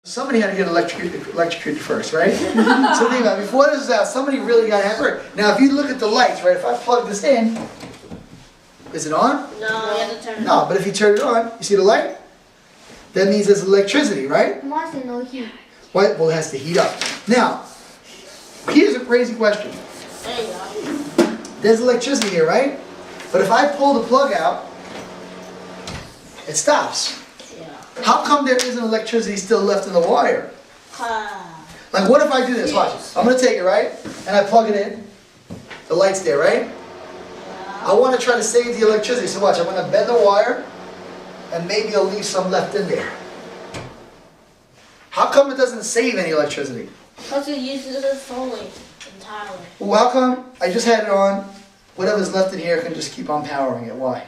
Somebody had to get electrocuted first, right? So think about it. Before this was out, somebody really got hurt. Now, if you look at the lights, right? If I plug this in, is it on? No, you have to turn it on. No, but if you turn it on, you see the light? That means there's electricity, right? Why is there no heat? Why? Well, it has to heat up. Now, here's a crazy question. There you go. There's electricity here, right? But if I pull the plug out, it stops. Yeah. How come there isn't electricity still left in the wire? Ah. Like, what if I do this? Watch. I'm going to take it, right? And I plug it in. The light's there, right? I want to try to save the electricity. So watch, I'm going to bend the wire, and maybe I'll leave some left in there. How come it doesn't save any electricity? Because it uses it fully, entirely. Well, how come I just had it on, whatever's left in here can just keep on powering it? Why?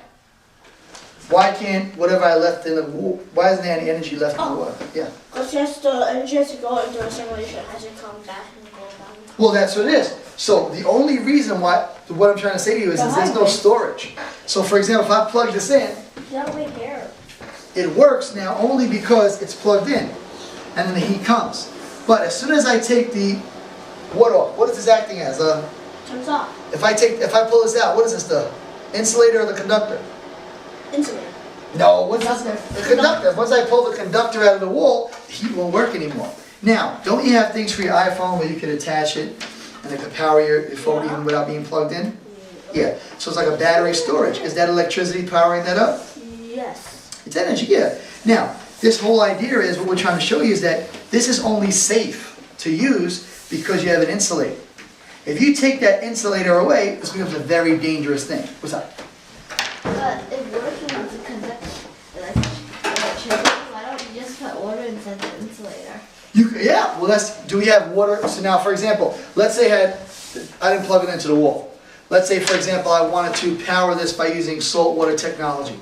Why can't whatever I left in the, why isn't there any energy left in the water? Yeah. Because just the energy has to go into a simulation as it comes back and goes down. Well, that's what it is. So the only reason why, what I'm trying to say to you is there's no storage. So for example, if I plug this in, That way here. it works now only because it's plugged in. And then the heat comes. But as soon as I take the what off, what is this acting as? Turns off. If I pull this out, what is this, the insulator or the conductor? Insulator. No, what's this? The conductor. Once I pull the conductor out of the wall, the heat won't work anymore. Now, don't you have things for your iPhone where you can attach it and it can power your phone even without being plugged in? Yeah. So it's like a battery storage. Is that electricity powering that up? Yes. It's energy, yeah. Now, this whole idea is, what we're trying to show you is that this is only safe to use because you have an insulator. If you take that insulator away, this becomes a very dangerous thing. What's that? But it works when it's a conductor. Electricity. Why don't you just put water inside the insulator? Yeah, well, do we have water? So now, for example, let's say I didn't plug it into the wall. Let's say, for example, I wanted to power this by using saltwater technology.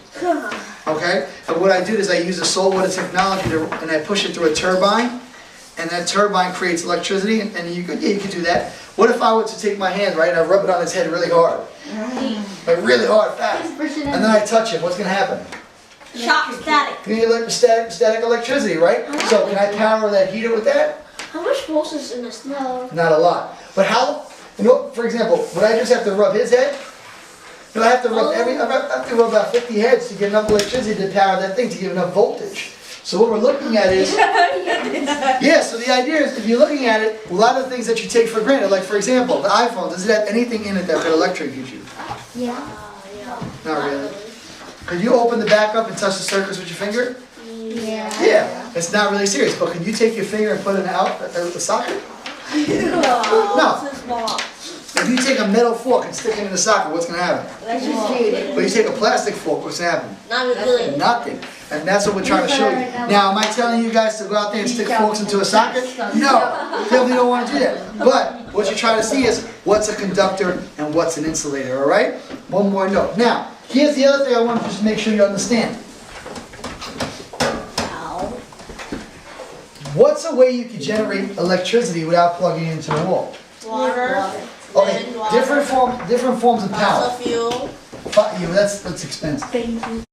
Okay? And what I do is I use the saltwater technology and I push it through a turbine, and that turbine creates electricity, and you could do that. What if I were to take my hand, right, and I rub it on his head really hard? Like really hard, fast. And then I touch it, what's going to happen? Shock static. You get static electricity, right? So can I power that heater with that? How much force is in this? No. Not a lot. But how, for example, would I just have to rub his head? No, I have to rub I have to rub about 50 heads to get enough electricity to power that thing, to give enough voltage. So what we're looking at is, yeah, so the idea is, if you're looking at it, a lot of things that you take for granted, like for example, the iPhone, does it have anything in it that could electrocute you? Yeah. Yeah. Not really. Could you open the back up and touch the surface with your finger? Yeah. Yeah, it's not really serious, but can you take your finger and put it out the socket? No. It's small. If you take a metal fork and stick it in the socket, what's going to happen? Electrocuted. But you take a plastic fork, what's going to happen? Not really. Nothing. And that's what we're trying to show you. Now, am I telling you guys to go out there and stick forks into a socket? No, definitely don't want to do that. But what you're trying to see is what's a conductor and what's an insulator, all right? One more note. Now, here's the other thing I want to just make sure you understand. What's a way you can generate electricity without plugging it into the wall? Water. Okay, different forms of power. Fossil fuel. That's expensive. Thank you.